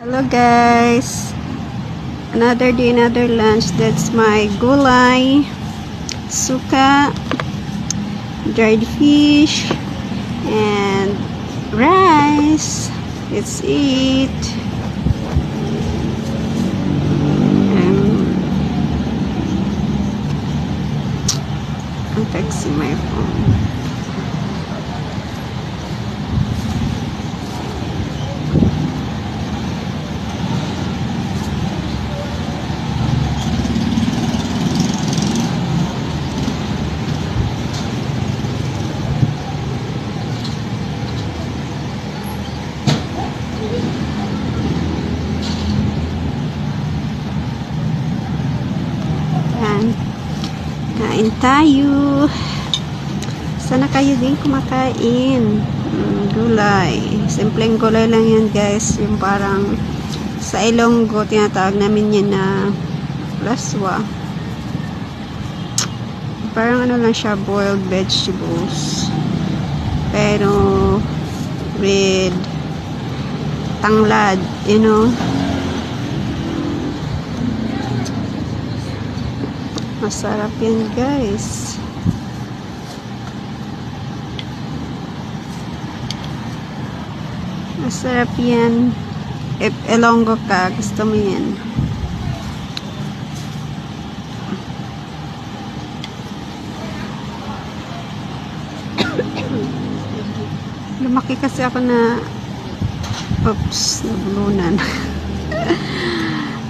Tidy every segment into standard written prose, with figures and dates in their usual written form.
Hello guys, another day, another lunch. That's my gulay, suka, dried fish, and rice. Let's eat. I'm texting my phone. Kain tayo. Sana kayo din kumakain. Gulay. Simpleng gulay lang yan guys. Yung parang sa Ilonggo, tinatawag namin yan na laswa. Parang ano lang siya, boiled vegetables. Pero with tanglad, you know. Masarap yan guys. Masarap yan. If Ilonggo ka, gusto mo yan. Lumaki kasi ako na nabulunan.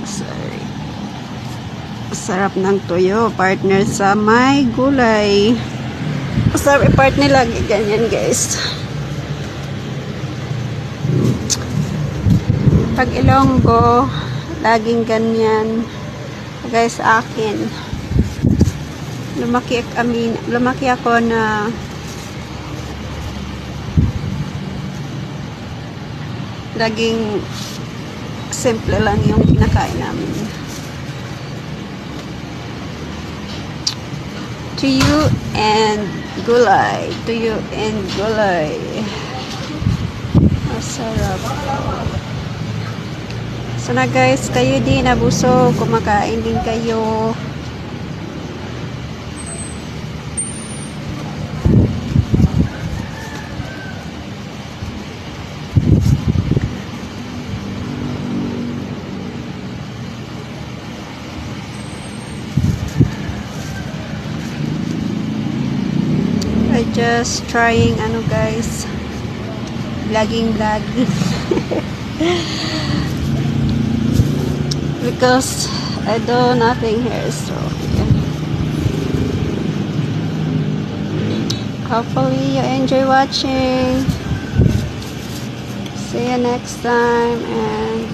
Sorry. Sarap ng tuyo, partner sa may gulay. Sarap partner lagi ganyan guys. Pag Ilonggo, laging ganyan. Guys, akin. Lumaki ako na laging simple lang yung kinakain namin. Tuyo and gulay. Tuyo and gulay. Masarap. Sana guys, kayo din nabusog. Kumakain din kayo. Just trying guys, vlogging because I do nothing here, so yeah. Hopefully you enjoy watching. See you next time, and